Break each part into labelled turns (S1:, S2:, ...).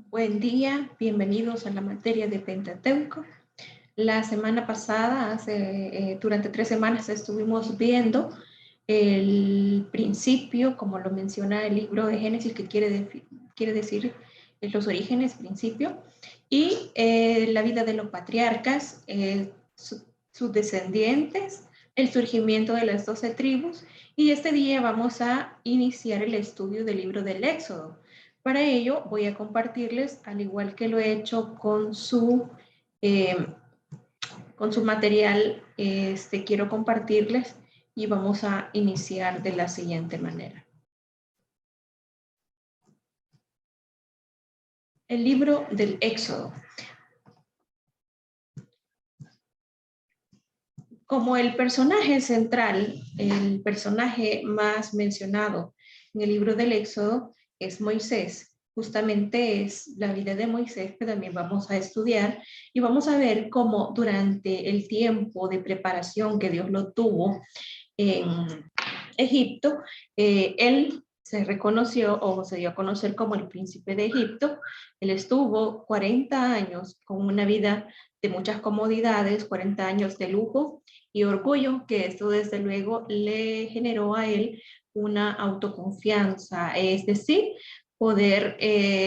S1: Buen día, bienvenidos a la materia de Pentateuco. La semana pasada, durante 3 semanas, estuvimos viendo el principio, como lo menciona el libro de Génesis, que quiere decir los orígenes, principio, y la vida de los patriarcas, sus descendientes, el surgimiento de las 12 tribus, y este día vamos a iniciar el estudio del libro del Éxodo. Para ello voy a compartirles, al igual que lo he hecho eh, con su material, quiero compartirles y vamos a iniciar de la siguiente manera. El libro del Éxodo. Como el personaje central, el personaje más mencionado en el libro del Éxodo es Moisés. Justamente es la vida de Moisés que también vamos a estudiar y vamos a ver cómo durante el tiempo de preparación que Dios lo tuvo en Egipto, él se reconoció o se dio a conocer como el príncipe de Egipto. Él estuvo 40 años con una vida de muchas comodidades, 40 años de lujo y orgullo, que esto desde luego le generó a él una autoconfianza, es decir, poder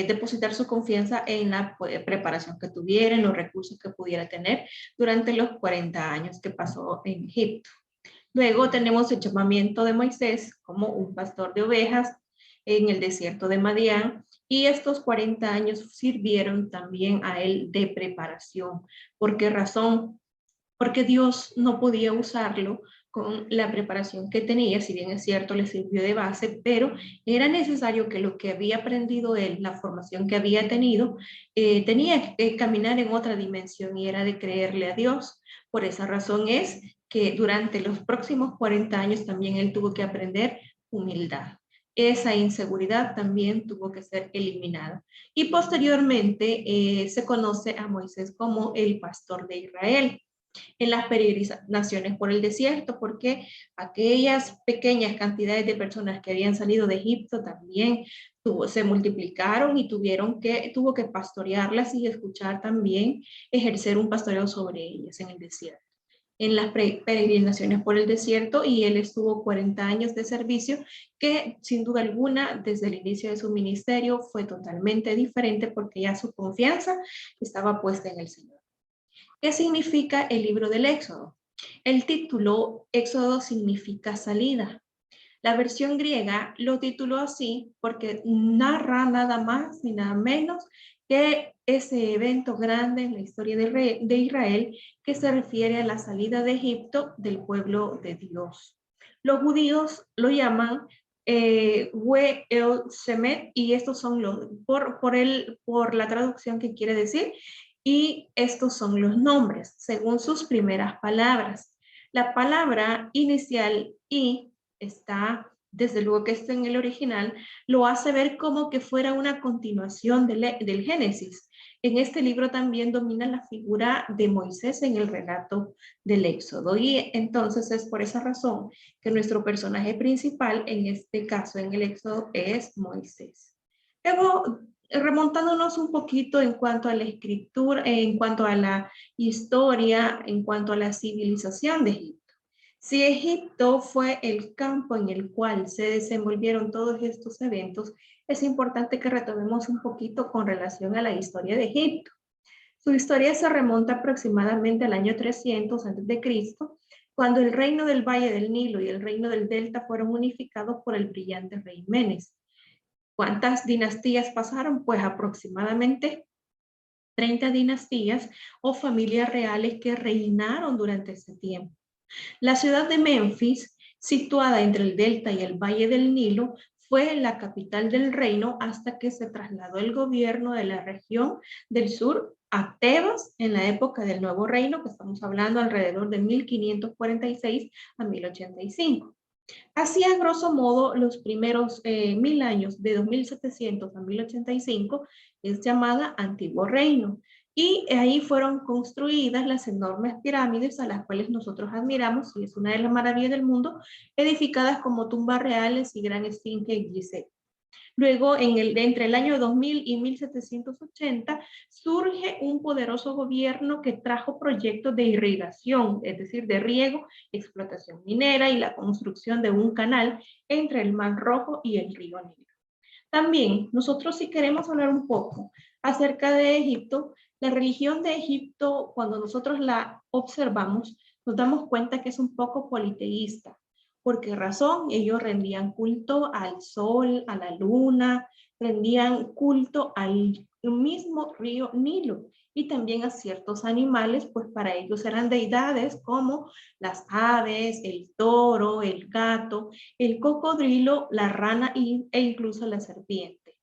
S1: depositar su confianza en la preparación que tuviera, en los recursos que pudiera tener durante los 40 años que pasó en Egipto. Luego tenemos el llamamiento de Moisés como un pastor de ovejas en el desierto de Madián, y estos 40 años sirvieron también a él de preparación. ¿Por qué razón? Porque Dios no podía usarlo con la preparación que tenía, si bien es cierto, le sirvió de base, pero era necesario que lo que había aprendido él, la formación que había tenido, tenía que caminar en otra dimensión y era de creerle a Dios. Por esa razón es que durante los próximos 40 años también él tuvo que aprender humildad. Esa inseguridad también tuvo que ser eliminada. Y posteriormente se conoce a Moisés como el pastor de Israel en las peregrinaciones por el desierto, porque aquellas pequeñas cantidades de personas que habían salido de Egipto también se multiplicaron y tuvo que pastorearlas y escuchar también, ejercer un pastoreo sobre ellas en el desierto. En las peregrinaciones por el desierto, y él estuvo 40 años de servicio, que sin duda alguna desde el inicio de su ministerio fue totalmente diferente porque ya su confianza estaba puesta en el Señor. ¿Qué significa el libro del Éxodo? El título Éxodo significa salida. La versión griega lo tituló así porque narra nada más ni nada menos que ese evento grande en la historia de Israel que se refiere a la salida de Egipto del pueblo de Dios. Los judíos lo llaman We El Shemet, y estos son por la traducción que quiere decir, y estos son los nombres según sus primeras palabras. La palabra inicial y está, desde luego que está en el original, lo hace ver como que fuera una continuación del Génesis. En este libro también domina la figura de Moisés en el relato del Éxodo, y entonces es por esa razón que nuestro personaje principal, en este caso en el Éxodo, es Moisés. Luego, remontándonos un poquito en cuanto a la escritura, en cuanto a la historia, en cuanto a la civilización de Egipto. Si Egipto fue el campo en el cual se desenvolvieron todos estos eventos, es importante que retomemos un poquito con relación a la historia de Egipto. Su historia se remonta aproximadamente al año 300 a.C., cuando el reino del Valle del Nilo y el reino del Delta fueron unificados por el brillante rey Menes. ¿Cuántas dinastías pasaron? Pues aproximadamente 30 dinastías o familias reales que reinaron durante ese tiempo. La ciudad de Memphis, situada entre el delta y el valle del Nilo, fue la capital del reino hasta que se trasladó el gobierno de la región del sur a Tebas en la época del Nuevo Reino, que estamos hablando alrededor de 1546 a 1085. Así, a grosso modo, los primeros 1000 años, de 2700 a 1085, es llamada Antiguo Reino. Y ahí fueron construidas las enormes pirámides a las cuales nosotros admiramos, y es una de las maravillas del mundo, edificadas como tumbas reales y gran esfinge Gizeh. Luego, entre el año 2000 y 1780, surge un poderoso gobierno que trajo proyectos de irrigación, es decir, de riego, explotación minera y la construcción de un canal entre el Mar Rojo y el río Nilo. También, nosotros si queremos hablar un poco acerca de Egipto, la religión de Egipto, cuando nosotros la observamos, nos damos cuenta que es un poco politeísta. ¿Por qué razón? Ellos rendían culto al sol, a la luna, rendían culto al mismo río Nilo y también a ciertos animales, pues para ellos eran deidades como las aves, el toro, el gato, el cocodrilo, la rana e incluso la serpiente.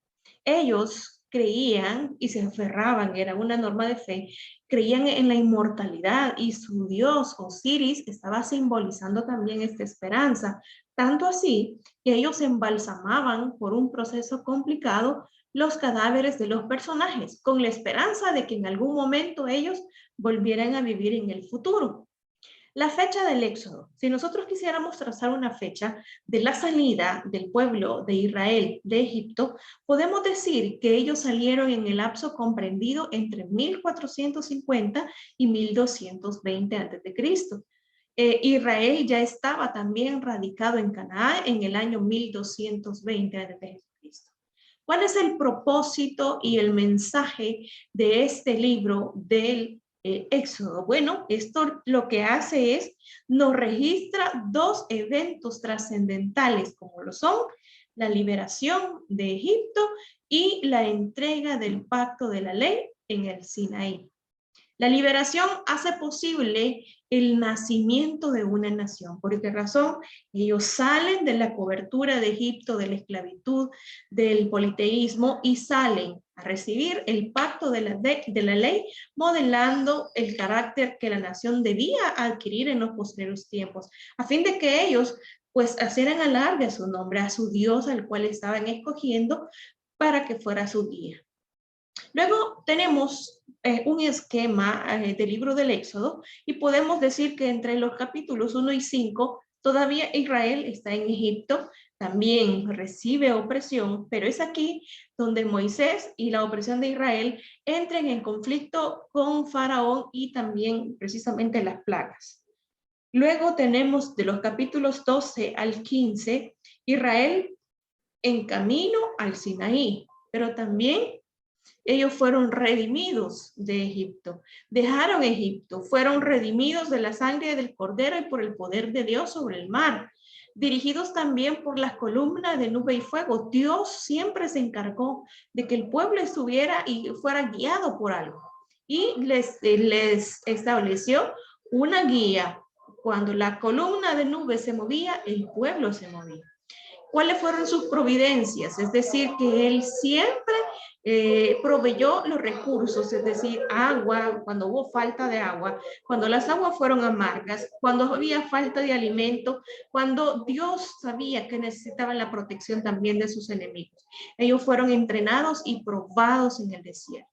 S1: Ellos creían y se aferraban, era una norma de fe, creían en la inmortalidad y su dios Osiris estaba simbolizando también esta esperanza, tanto así que ellos embalsamaban por un proceso complicado los cadáveres de los personajes con la esperanza de que en algún momento ellos volvieran a vivir en el futuro. La fecha del éxodo. Si nosotros quisiéramos trazar una fecha de la salida del pueblo de Israel de Egipto, podemos decir que ellos salieron en el lapso comprendido entre 1450 y 1220 a.C. Israel ya estaba también radicado en Canaán en el año 1220 a.C. ¿Cuál es el propósito y el mensaje de este libro del Éxodo? Bueno, esto lo que hace es, nos registra dos eventos trascendentales, como lo son la liberación de Egipto y la entrega del pacto de la ley en el Sinaí. La liberación hace posible el nacimiento de una nación. ¿Por qué razón? Ellos salen de la cobertura de Egipto, de la esclavitud, del politeísmo y salen a recibir el pacto de la ley, modelando el carácter que la nación debía adquirir en los posteriores tiempos, a fin de que ellos pues hicieran alarde a su nombre, a su Dios al cual estaban escogiendo para que fuera su guía. Luego tenemos un esquema del libro del Éxodo y podemos decir que entre los capítulos 1 y 5 todavía Israel está en Egipto, también recibe opresión, pero es aquí donde Moisés y la opresión de Israel entran en conflicto con Faraón y también precisamente las plagas. Luego tenemos de los capítulos 12 al 15 Israel en camino al Sinaí, pero también ellos fueron redimidos de Egipto, dejaron Egipto, fueron redimidos de la sangre del Cordero y por el poder de Dios sobre el mar, dirigidos también por las columnas de nube y fuego. Dios siempre se encargó de que el pueblo estuviera y fuera guiado por algo y les estableció una guía. Cuando la columna de nube se movía, el pueblo se movía. ¿Cuáles fueron sus providencias? Es decir, que él siempre proveyó los recursos, es decir, agua, cuando hubo falta de agua, cuando las aguas fueron amargas, cuando había falta de alimento, cuando Dios sabía que necesitaban la protección también de sus enemigos. Ellos fueron entrenados y probados en el desierto.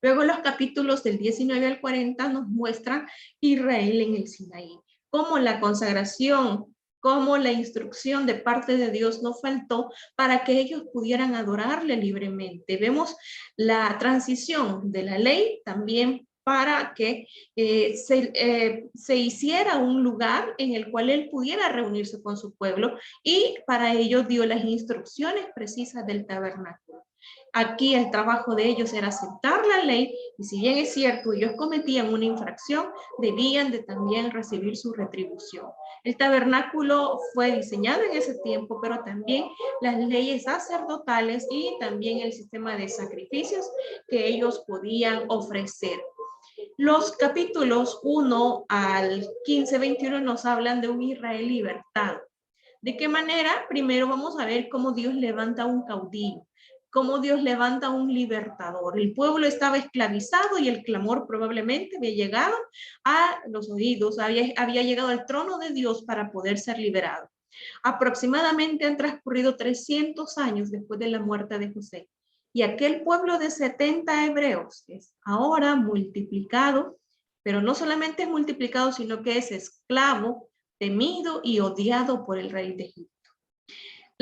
S1: Luego los capítulos del 19 al 40 nos muestran Israel en el Sinaí, cómo la consagración, cómo la instrucción de parte de Dios no faltó para que ellos pudieran adorarle libremente. Vemos la transición de la ley también para que se hiciera un lugar en el cual él pudiera reunirse con su pueblo y para ello dio las instrucciones precisas del tabernáculo. Aquí el trabajo de ellos era aceptar la ley y si bien es cierto, ellos cometían una infracción, debían de también recibir su retribución. El tabernáculo fue diseñado en ese tiempo, pero también las leyes sacerdotales y también el sistema de sacrificios que ellos podían ofrecer. Los capítulos 1 al 15-21 nos hablan de un Israel libertado. ¿De qué manera? Primero vamos a ver cómo Dios levanta un caudillo, cómo Dios levanta un libertador. El pueblo estaba esclavizado y el clamor probablemente había llegado a los oídos, había llegado al trono de Dios para poder ser liberado. Aproximadamente han transcurrido 300 años después de la muerte de José. Y aquel pueblo de 70 hebreos es ahora multiplicado, pero no solamente es multiplicado, sino que es esclavo, temido y odiado por el rey de Egipto.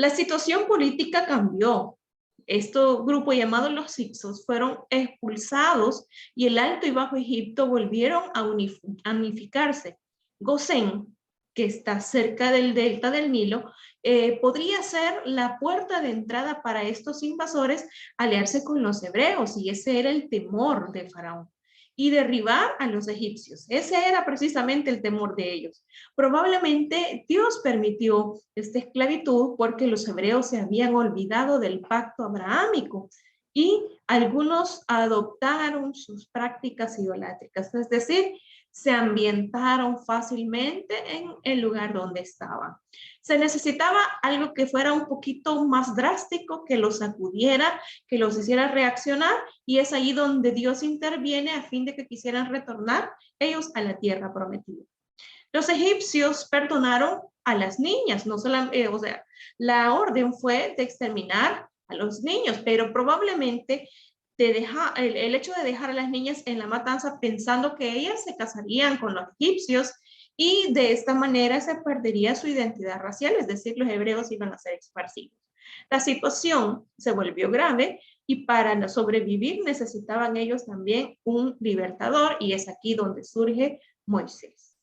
S1: La situación política cambió. Estos grupos llamados los Hicsos fueron expulsados y el Alto y Bajo Egipto volvieron a unificarse. Gosén, que está cerca del delta del Nilo, podría ser la puerta de entrada para estos invasores aliarse con los hebreos, y ese era el temor de Faraón, y derribar a los egipcios. Ese era precisamente el temor de ellos. Probablemente Dios permitió esta esclavitud porque los hebreos se habían olvidado del pacto abrahámico y algunos adoptaron sus prácticas idolátricas, es decir, se ambientaron fácilmente en el lugar donde estaban. Se necesitaba algo que fuera un poquito más drástico, que los sacudiera, que los hiciera reaccionar, y es ahí donde Dios interviene a fin de que quisieran retornar ellos a la tierra prometida. Los egipcios perdonaron a las niñas, no solamente, o sea, la orden fue de exterminar a los niños, pero probablemente el hecho de dejar a las niñas en la matanza pensando que ellas se casarían con los egipcios y de esta manera se perdería su identidad racial, es decir, los hebreos iban a ser esparcidos. La situación se volvió grave y para sobrevivir necesitaban ellos también un libertador, y es aquí donde surge Moisés.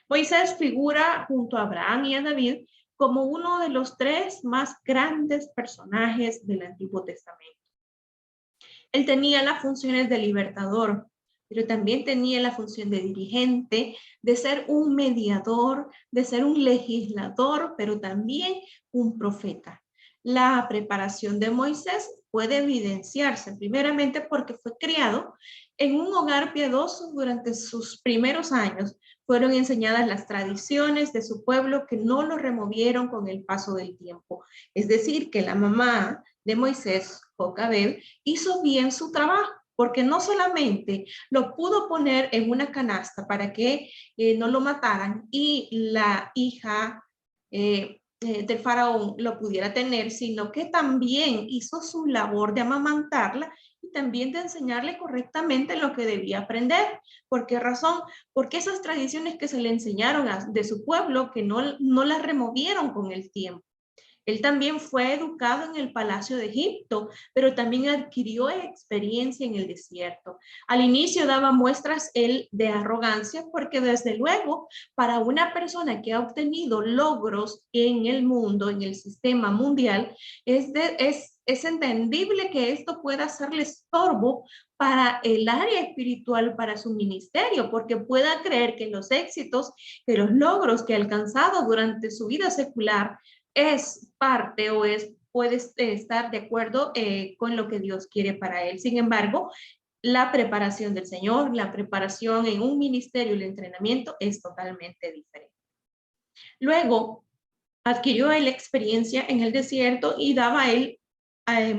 S1: Moisés figura junto a Abraham y a David como uno de los tres más grandes personajes del Antiguo Testamento. Él tenía las funciones de libertador, pero también tenía la función de dirigente, de ser un mediador, de ser un legislador, pero también un profeta. La preparación de Moisés puede evidenciarse primeramente porque fue criado en un hogar piadoso. Durante sus primeros años fueron enseñadas las tradiciones de su pueblo que no lo removieron con el paso del tiempo. Es decir, que la mamá de Moisés, Jocabed, hizo bien su trabajo, porque no solamente lo pudo poner en una canasta para que no lo mataran y la hija del faraón lo pudiera tener, sino que también hizo su labor de amamantarla y también de enseñarle correctamente lo que debía aprender. ¿Por qué razón? Porque esas tradiciones que se le enseñaron de su pueblo, que no las removieron con el tiempo. Él también fue educado en el Palacio de Egipto, pero también adquirió experiencia en el desierto. Al inicio daba muestras él de arrogancia, porque desde luego para una persona que ha obtenido logros en el mundo, en el sistema mundial, es entendible que esto pueda serle estorbo para el área espiritual, para su ministerio, porque pueda creer que los éxitos, que los logros que ha alcanzado durante su vida secular es parte o puede estar de acuerdo con lo que Dios quiere para él. Sin embargo, la preparación del Señor, la preparación en un ministerio, el entrenamiento es totalmente diferente. Luego, adquirió él experiencia en el desierto y daba él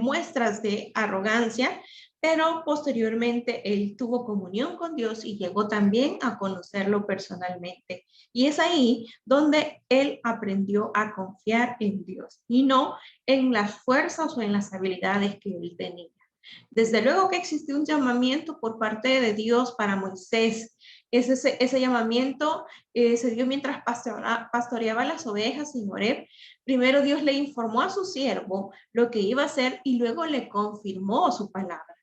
S1: muestras de arrogancia, pero posteriormente él tuvo comunión con Dios y llegó también a conocerlo personalmente. Y es ahí donde él aprendió a confiar en Dios y no en las fuerzas o en las habilidades que él tenía. Desde luego que existió un llamamiento por parte de Dios para Moisés. Ese llamamiento se dio mientras pastoreaba las ovejas en Horeb. Primero Dios le informó a su siervo lo que iba a hacer y luego le confirmó su palabra.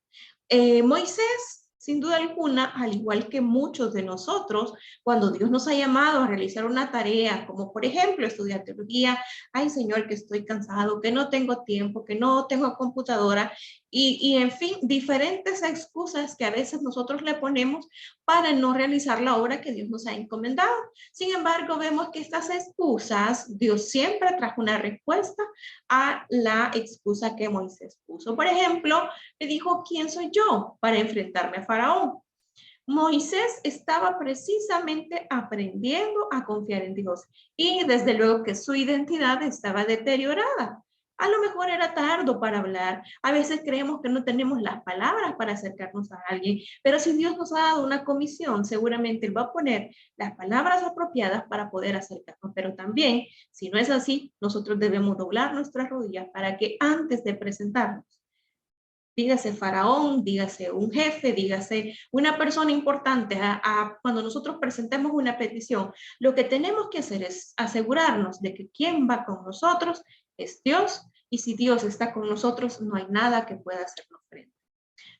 S1: Moisés, sin duda alguna, al igual que muchos de nosotros, cuando Dios nos ha llamado a realizar una tarea, como por ejemplo estudiar teología, ay Señor, que estoy cansado, que no tengo tiempo, que no tengo computadora, y en fin, diferentes excusas que a veces nosotros le ponemos para no realizar la obra que Dios nos ha encomendado. Sin embargo, vemos que estas excusas, Dios siempre trajo una respuesta a la excusa que Moisés puso. Por ejemplo, le dijo, ¿quién soy yo para enfrentarme a Faraón? Moisés estaba precisamente aprendiendo a confiar en Dios y desde luego que su identidad estaba deteriorada. A lo mejor era tardo para hablar. A veces creemos que no tenemos las palabras para acercarnos a alguien, pero si Dios nos ha dado una comisión, seguramente Él va a poner las palabras apropiadas para poder acercarnos. Pero también, si no es así, nosotros debemos doblar nuestras rodillas para que antes de presentarnos, dígase faraón, dígase un jefe, dígase una persona importante, cuando nosotros presentemos una petición, lo que tenemos que hacer es asegurarnos de que quien va con nosotros es Dios, y si Dios está con nosotros, no hay nada que pueda hacernos frente.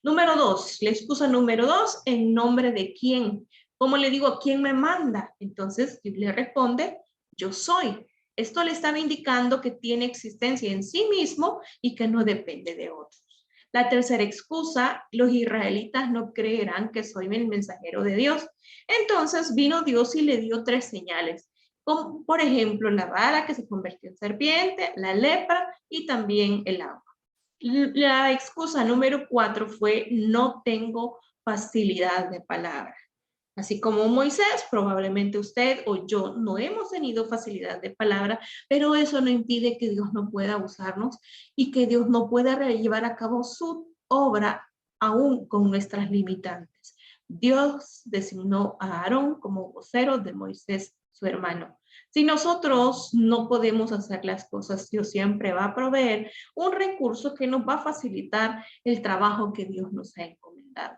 S1: Número 2, la excusa número 2, ¿en nombre de quién? ¿Cómo le digo quién me manda? Entonces le responde, yo soy. Esto le estaba indicando que tiene existencia en sí mismo y que no depende de otros. La tercera excusa, los israelitas no creerán que soy el mensajero de Dios. Entonces vino Dios y le dio 3 señales, como por ejemplo la vara que se convirtió en serpiente, la lepra y también el agua. La excusa número 4 fue no tengo facilidad de palabra. Así como Moisés, probablemente usted o yo no hemos tenido facilidad de palabra, pero eso no impide que Dios no pueda usarnos y que Dios no pueda llevar a cabo su obra aún con nuestras limitantes. Dios designó a Aarón como vocero de Moisés, su hermano. Si nosotros no podemos hacer las cosas, Dios siempre va a proveer un recurso que nos va a facilitar el trabajo que Dios nos ha encomendado.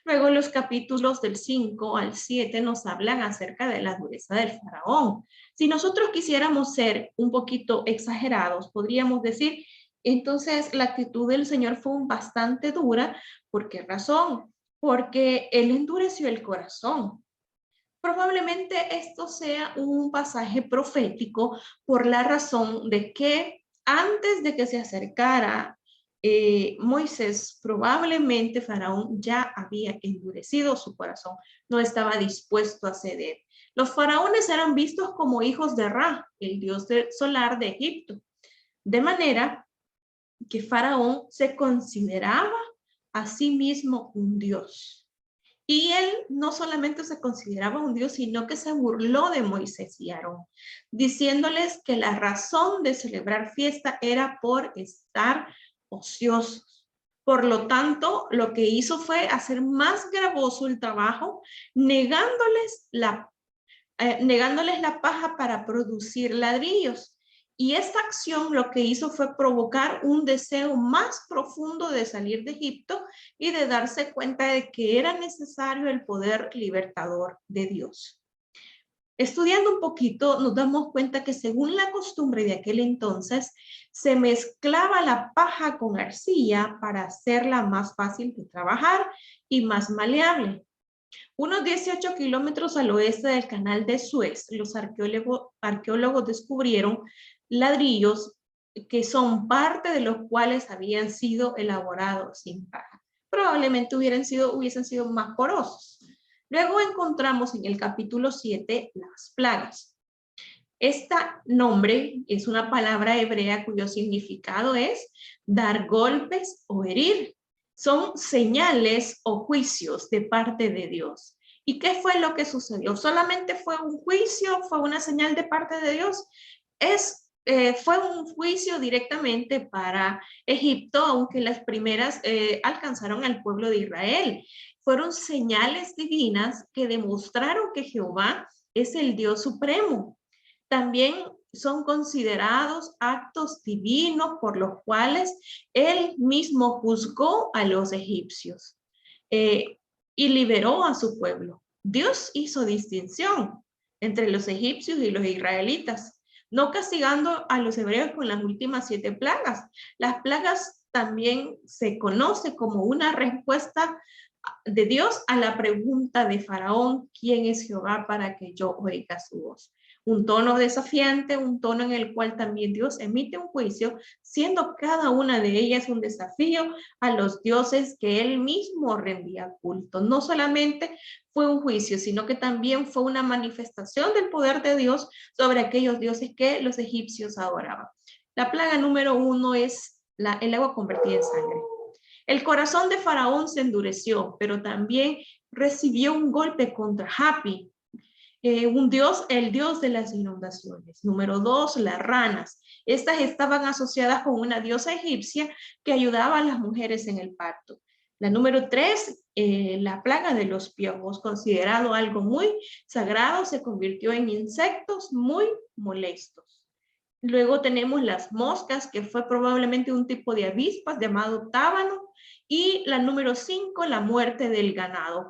S1: Luego los capítulos del 5 al 7 nos hablan acerca de la dureza del faraón. Si nosotros quisiéramos ser un poquito exagerados, podríamos decir, entonces la actitud del Señor fue bastante dura. ¿Por qué razón? Porque Él endureció el corazón. Probablemente esto sea un pasaje profético por la razón de que antes de que se acercara Moisés, probablemente Faraón ya había endurecido su corazón, no estaba dispuesto a ceder. Los faraones eran vistos como hijos de Ra, el dios solar de Egipto, de manera que Faraón se consideraba a sí mismo un dios. Y él no solamente se consideraba un dios, sino que se burló de Moisés y Aarón, diciéndoles que la razón de celebrar fiesta era por estar ociosos. Por lo tanto, lo que hizo fue hacer más gravoso el trabajo, negándoles la paja para producir ladrillos. Y esta acción lo que hizo fue provocar un deseo más profundo de salir de Egipto y de darse cuenta de que era necesario el poder libertador de Dios. Estudiando un poquito, nos damos cuenta que según la costumbre de aquel entonces, se mezclaba la paja con arcilla para hacerla más fácil de trabajar y más maleable. Unos 18 kilómetros al oeste del canal de Suez, los arqueólogos descubrieron ladrillos que son parte de los cuales habían sido elaborados sin paja. Probablemente hubiesen sido más porosos. Luego encontramos en el capítulo 7 las plagas. Este nombre es una palabra hebrea cuyo significado es dar golpes o herir. Son señales o juicios de parte de Dios. ¿Y qué fue lo que sucedió? ¿Solamente fue un juicio? ¿Fue una señal de parte de Dios? Fue un juicio directamente para Egipto, aunque las primeras alcanzaron al pueblo de Israel. Fueron señales divinas que demostraron que Jehová es el Dios supremo. También son considerados actos divinos por los cuales él mismo juzgó a los egipcios y liberó a su pueblo. Dios hizo distinción entre los egipcios y los israelitas, no castigando a los hebreos con las últimas 7 plagas. Las plagas también se conoce como una respuesta de Dios a la pregunta de Faraón, ¿quién es Jehová para que yo oiga su voz? Un tono desafiante, un tono en el cual también Dios emite un juicio, siendo cada una de ellas un desafío a los dioses que él mismo rendía culto. No solamente fue un juicio, sino que también fue una manifestación del poder de Dios sobre aquellos dioses que los egipcios adoraban. La plaga número 1 es el agua convertida en sangre. El corazón de Faraón se endureció, pero también recibió un golpe contra Hapi, un dios, el dios de las inundaciones. Número 2, las ranas. Estas estaban asociadas con una diosa egipcia que ayudaba a las mujeres en el parto. La número 3, la plaga de los piojos, considerado algo muy sagrado, se convirtió en insectos muy molestos. Luego tenemos las moscas, que fue probablemente un tipo de avispas llamado tábano. Y la número 5, la muerte del ganado.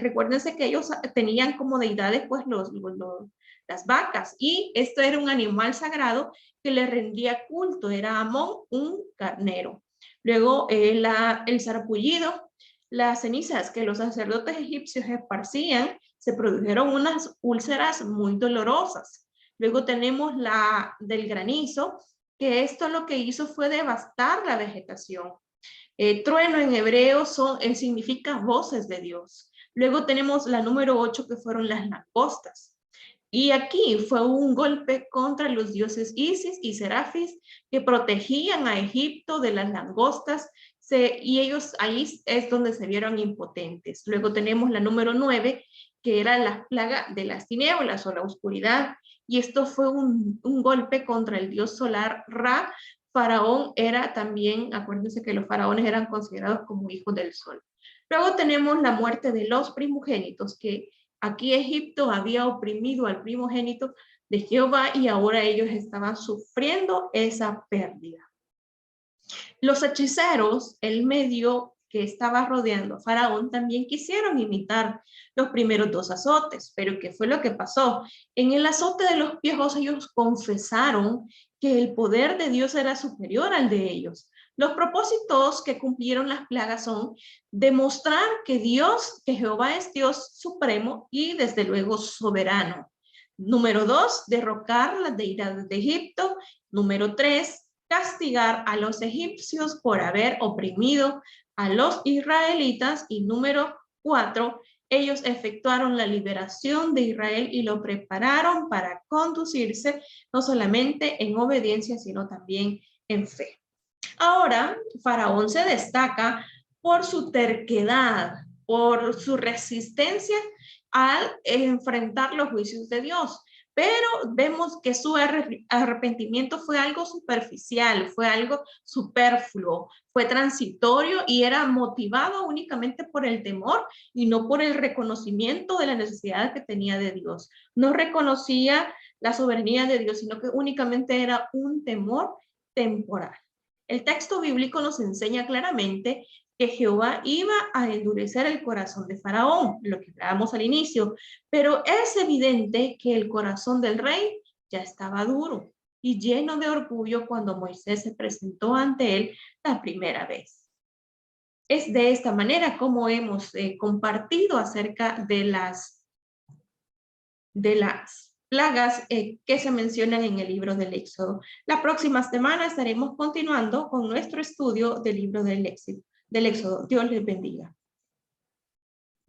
S1: Recuérdense que ellos tenían como deidades, pues, las vacas. Y esto era un animal sagrado que le rendía culto, era Amón, un carnero. Luego el sarpullido, las cenizas que los sacerdotes egipcios esparcían, se produjeron unas úlceras muy dolorosas. Luego tenemos la del granizo, que esto lo que hizo fue devastar la vegetación. Trueno en hebreo significa voces de Dios. Luego tenemos la número 8, que fueron las langostas. Y aquí fue un golpe contra los dioses Isis y Serafis, que protegían a Egipto de las langostas, y ellos ahí es donde se vieron impotentes. Luego tenemos la número 9, que era la plaga de las tinieblas o la oscuridad, y esto fue un golpe contra el dios solar Ra. Faraón era también, acuérdense que los faraones eran considerados como hijos del sol. Luego tenemos la muerte de los primogénitos, que aquí Egipto había oprimido al primogénito de Jehová y ahora ellos estaban sufriendo esa pérdida. Los hechiceros, el medio que estaba rodeando a Faraón, también quisieron imitar los primeros 2 azotes, pero ¿qué fue lo que pasó? En el azote de los pies ellos confesaron que el poder de Dios era superior al de ellos. Los propósitos que cumplieron las plagas son demostrar que Jehová es Dios supremo y desde luego soberano. Número 2, derrocar las deidades de Egipto. Número 3, castigar a los egipcios por haber oprimido a los israelitas. Y número 4, ellos efectuaron la liberación de Israel y lo prepararon para conducirse no solamente en obediencia, sino también en fe. Ahora, Faraón se destaca por su terquedad, por su resistencia al enfrentar los juicios de Dios. Pero vemos que su arrepentimiento fue algo superficial, fue algo superfluo, fue transitorio y era motivado únicamente por el temor y no por el reconocimiento de la necesidad que tenía de Dios. No reconocía la soberanía de Dios, sino que únicamente era un temor temporal. El texto bíblico nos enseña claramente que Jehová iba a endurecer el corazón de Faraón, lo que hablábamos al inicio, pero es evidente que el corazón del rey ya estaba duro y lleno de orgullo cuando Moisés se presentó ante él la primera vez. Es de esta manera como hemos compartido acerca de las plagas que se mencionan en el libro del Éxodo. La próxima semana estaremos continuando con nuestro estudio del libro del Éxodo. Dios les bendiga.